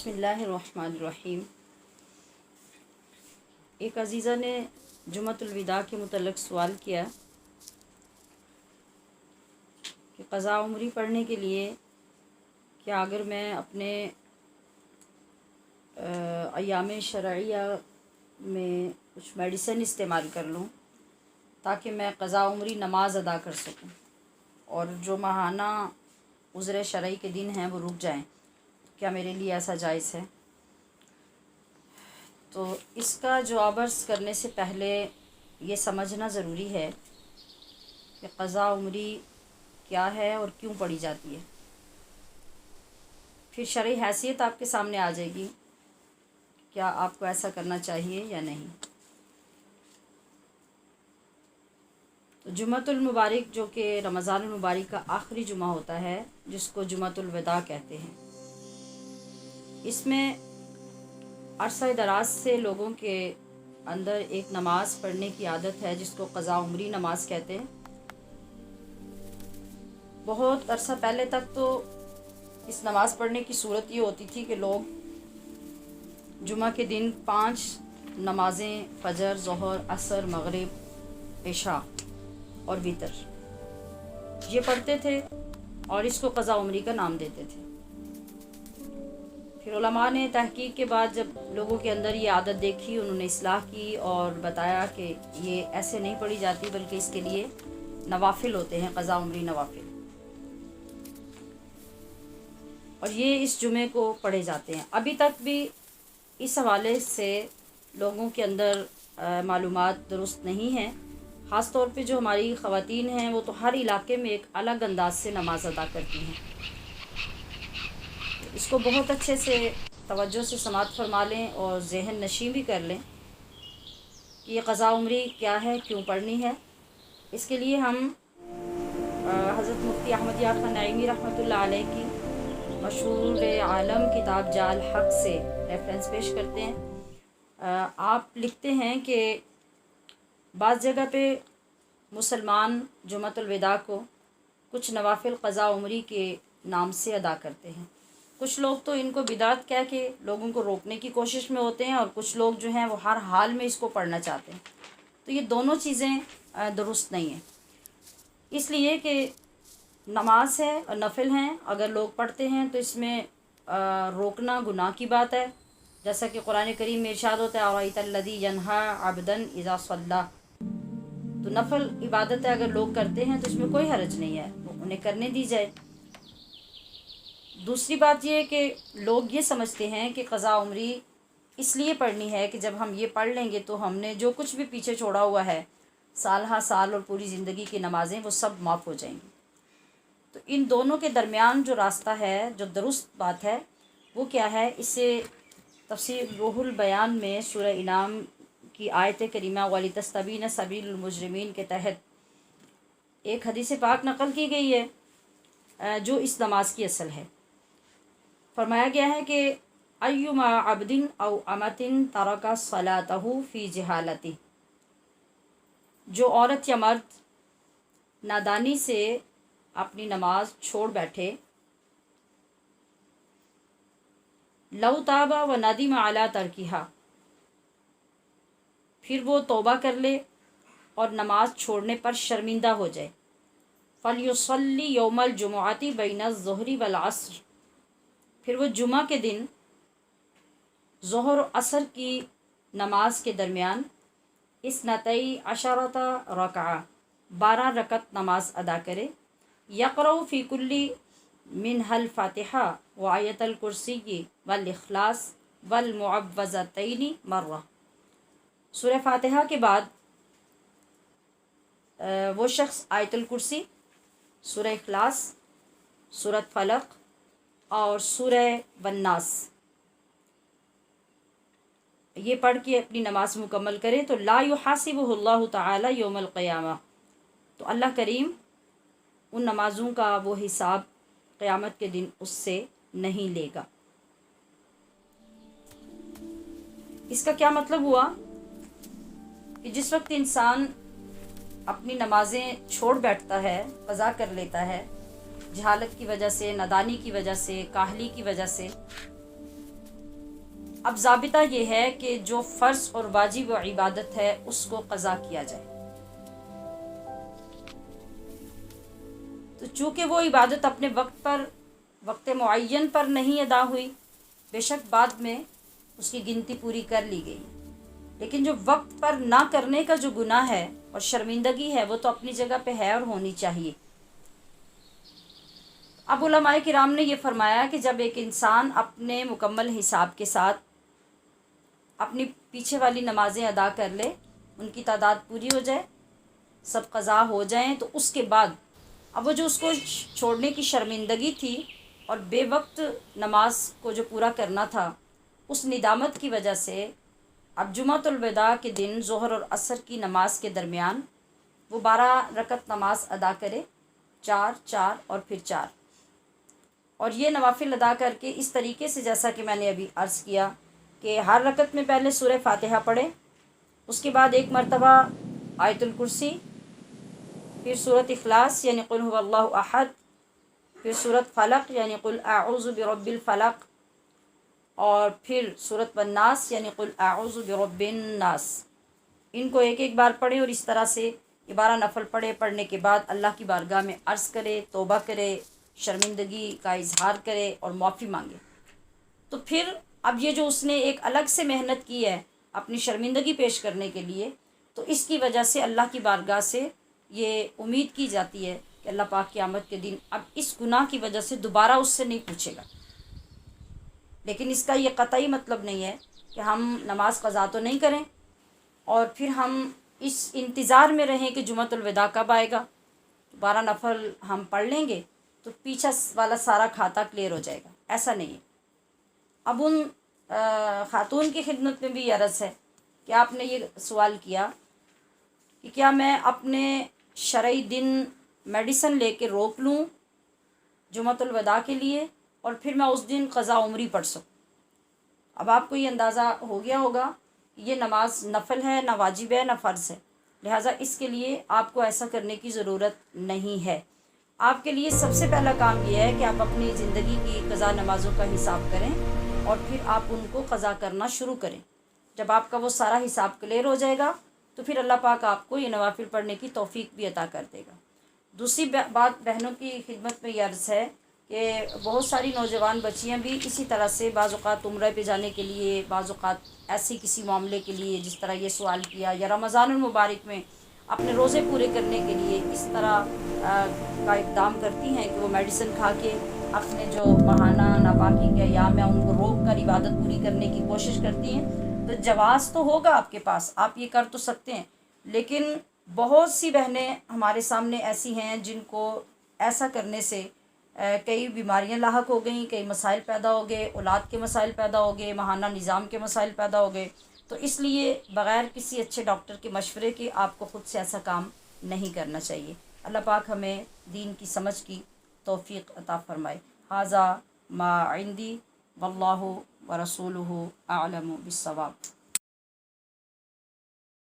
बिस्मिल्लाहिर्रहमानिर्रहीम। एक अजीज़ा ने जुमअतुल विदा के मुतल्लिक़ सवाल किया कि क़ज़ा उम्री पढ़ने के लिए क्या अगर मैं अपने अय्याम शरइया में कुछ मेडिसिन इस्तेमाल कर लूँ ताकि मैं क़ज़ा उम्री नमाज अदा कर सकूँ और जो माहाना उज़्र शरई के दिन हैं वो रुक जाएं, क्या मेरे लिए ऐसा जायज़ है? तो इसका जवाब अर्ज़ करने से पहले ये समझना ज़रूरी है कि क़ज़ा उम्री क्या है और क्यों पढ़ी जाती है। फिर शरई हैसियत आपके सामने आ जाएगी, क्या आपको ऐसा करना चाहिए या नहीं। तो जुमअतुल मुबारक जो कि रमज़ानुल मुबारक का आखिरी जुमा होता है, जिसको जुमअतुल विदा कहते हैं, इसमें अरसा दराज से लोगों के अंदर एक नमाज पढ़ने की आदत है जिसको क़ज़ा उम्री नमाज कहते हैं। बहुत अरसा पहले तक तो इस नमाज़ पढ़ने की सूरत ये होती थी कि लोग जुमा के दिन 5 नमाज़ें फ़जर, ज़ोहर, असर, मग़रिब, इशा और वितर ये पढ़ते थे और इसको क़ज़ा उम्री का नाम देते थे। फिर उलमा ने तहकीक के बाद जब लोगों के अंदर ये आदत देखी, उन्होंने इस्लाह की और बताया कि ये ऐसे नहीं पढ़ी जाती बल्कि इसके लिए नवाफिल होते हैं, क़ज़ा उम्री नवाफिल, और ये इस जुमे को पढ़े जाते हैं। अभी तक भी इस हवाले से लोगों के अंदर मालूमात दुरुस्त नहीं हैं। ख़ास तौर पे जो हमारी ख़वातीन हैं वो तो हर इलाके में एक अलग अंदाज से नमाज अदा करती हैं। इसको बहुत अच्छे से तवज्जो से समाअत फरमा लें और ज़हन नशीं भी कर लें कि ये क़ज़ा उम्री क्या है, क्यों पढ़नी है। इसके लिए हम हज़रत मुफ्ती अहमद यार ख़ान नईमी रहमतुल्लाह अलैह की मशहूर आलम किताब जाल हक़ से रेफरेंस पेश करते हैं। आप लिखते हैं कि बाज़ जगह पे मुसलमान जुमअतुल विदा को कुछ नवाफिल क़ज़ा उम्री के नाम से अदा करते हैं। कुछ लोग तो इनको बिदात कह के लोगों को रोकने की कोशिश में होते हैं और कुछ लोग जो हैं वो हर हाल में इसको पढ़ना चाहते हैं। तो ये दोनों चीज़ें दुरुस्त नहीं हैं, इसलिए कि नमाज है और नफिल हैं, अगर लोग पढ़ते हैं तो इसमें रोकना गुनाह की बात है। जैसा कि कुरान करीम में इरशाद होता है, अराइतल्लज़ी यन्हा अब्दन इज़ा सल्ला, तो नफल इबादत है, अगर लोग करते हैं तो इसमें कोई हरज नहीं है, वो उन्हें करने दी जाए। दूसरी बात ये है कि लोग ये समझते हैं कि क़ज़ा उम्री इसलिए पढ़नी है कि जब हम ये पढ़ लेंगे तो हमने जो कुछ भी पीछे छोड़ा हुआ है, साल हा साल और पूरी ज़िंदगी की नमाज़ें, वो सब माफ़ हो जाएंगी। तो इन दोनों के दरमियान जो रास्ता है, जो दुरुस्त बात है, वो क्या है, इससे तफ़सीर रूहुल बयान में सूरह इनाम की आयत करीमा वलितस्तबीन सबीलुल मुजरिमीन के तहत एक हदीस पाक नक़ल की गई है जो इस नमाज की असल है। फरमाया गया है कि अय्युमा अब्दिन औ अमतिन तरका सलातहु फ़ी जहालती, जो औरत या मर्द नादानी से अपनी नमाज छोड़ बैठे, लव ताबा व नदीम अला तरकीहा, फिर वो तौबा कर ले और नमाज छोड़ने पर शर्मिंदा हो जाए, फ़लयुसल्ली यौमल जुमुअती बैन ज़ुहरी वल अस्र, फिर वो जुमा के दिन ज़ोहर और असर की नमाज के दरमियान इस्नतई अशरता रका 12 रकत नमाज अदा करे, यक़रउ फ़ी कुल्ली मिनहल फ़ातिहा व आयतल कुर्सी वल इख़लास वल मुअव्वज़तैनि मर्रा। सूरह फ़ातिहा के बाद वो शख्स आयतुल कुर्सी, सूरह इख़लास, सूरत फ़लक़ और सूरह वन्नास ये पढ़ के अपनी नमाज मुकम्मल करे तो ला युहासिबुहुल्लाहु तआला यौमल क़ियामा, तो अल्लाह करीम उन नमाज़ों का वो हिसाब क़यामत के दिन उससे नहीं लेगा। इसका क्या मतलब हुआ कि जिस वक्त इंसान अपनी नमाज़ें छोड़ बैठता है, क़ज़ा कर लेता है, जहालत की वजह से, नादानी की वजह से, काहली की वजह से, اب ضابطہ یہ ہے کہ جو فرض اور واجب و عبادت ہے اس کو قضا کیا جائے. تو چونکہ وہ عبادت اپنے وقت معین پر نہیں ادا ہوئی، بے شک بعد میں اس کی گنتی پوری کر لی گئی، لیکن جو وقت پر نہ کرنے کا جو گناہ ہے اور شرمندگی ہے وہ تو اپنی جگہ پہ ہے اور ہونی چاہیے. اب علماء کرام نے یہ فرمایا کہ جب ایک انسان اپنے مکمل حساب کے ساتھ اپنی پیچھے والی نمازیں ادا کر لے، ان کی تعداد پوری ہو جائے، سب قضا ہو جائیں، تو اس کے بعد اب وہ جو اس کو چھوڑنے کی شرمندگی تھی اور بے وقت نماز کو جو پورا کرنا تھا، اس ندامت کی وجہ سے اب جمعۃ الوداع کے دن ظہر اور عصر کی نماز کے درمیان وہ 12 رکعت نماز ادا کرے، 4 4 اور پھر 4. اور یہ نوافل ادا کر کے اس طریقے سے، جیسا کہ میں نے ابھی عرض کیا، کہ ہر رکعت میں پہلے سورہ فاتحہ پڑھے، اس کے بعد ایک مرتبہ آیت الکرسی، پھر سورۃ اخلاص یعنی قل هو اللہ احد، پھر سورۃ فلق یعنی قل اعوذ برب الفلق، اور پھر سورۃ والناس یعنی قل اعوذ برب الناس. ان کو ایک ایک بار پڑھے اور اس طرح سے یہ 12 نفل پڑھنے کے بعد اللہ کی بارگاہ میں عرض کرے، توبہ کرے، شرمندگی کا اظہار کرے اور معافی مانگے. تو پھر اب یہ جو اس نے ایک الگ سے محنت کی ہے اپنی شرمندگی پیش کرنے کے لیے، تو اس کی وجہ سے اللہ کی بارگاہ سے یہ امید کی جاتی ہے کہ اللہ پاک قیامت کے دن اب اس گناہ کی وجہ سے دوبارہ اس سے نہیں پوچھے گا. لیکن اس کا یہ قطعی مطلب نہیں ہے کہ ہم نماز قضا تو نہیں کریں اور پھر ہم اس انتظار میں رہیں کہ جمعۃ الوداع کب آئے گا، 12 نفل ہم پڑھ لیں گے تو پیچھے والا سارا کھاتا کلیئر ہو جائے گا. ایسا نہیں ہے. اب ان خاتون کی خدمت میں بھی یہ عرض ہے کہ آپ نے یہ سوال کیا کہ کیا میں اپنے شرعی دن میڈیسن لے کے روک لوں جمعۃ الوداع کے لیے اور پھر میں اس دن قضا عمری پڑھ سکوں. اب آپ کو یہ اندازہ ہو گیا ہوگا کہ یہ نماز نفل ہے، نہ واجب ہے، نہ فرض ہے، لہٰذا اس کے لیے آپ کو ایسا کرنے کی ضرورت نہیں ہے. آپ کے لیے سب سے پہلا کام یہ ہے کہ آپ اپنی زندگی کی قضا نمازوں کا حساب کریں اور پھر آپ ان کو قضا کرنا شروع کریں. جب آپ کا وہ سارا حساب کلیئر ہو جائے گا تو پھر اللہ پاک آپ کو یہ نوافل پڑھنے کی توفیق بھی عطا کر دے گا. دوسری بات بہنوں کی خدمت میں یہ عرض ہے کہ بہت ساری نوجوان بچیاں بھی اسی طرح سے بعض اوقات عمرہ پہ جانے کے لیے، بعض اوقات ایسی کسی معاملے کے لیے جس طرح یہ سوال کیا، یا رمضان المبارک میں اپنے روزے پورے کرنے کے لیے اس طرح کا اقدام کرتی ہیں کہ وہ میڈیسن کھا کے اپنے جو ماہانہ ناپاکی کے ایام ہیں ان کو روک کر عبادت پوری کرنے کی کوشش کرتی ہیں. تو جواز تو ہوگا آپ کے پاس، آپ یہ کر تو سکتے ہیں، لیکن بہت سی بہنیں ہمارے سامنے ایسی ہیں جن کو ایسا کرنے سے کئی بیماریاں لاحق ہو گئیں، کئی مسائل پیدا ہو گئے، اولاد کے مسائل پیدا ہو گئے، ماہانہ نظام کے مسائل پیدا ہو گئے. تو اس لیے بغیر کسی اچھے ڈاکٹر کے مشورے کے آپ کو خود سے ایسا کام نہیں کرنا چاہیے. اللہ پاک ہمیں دین کی سمجھ کی توفیق عطا فرمائے. ھذا ما عندی واللہ ورسولہ اعلم بالصواب.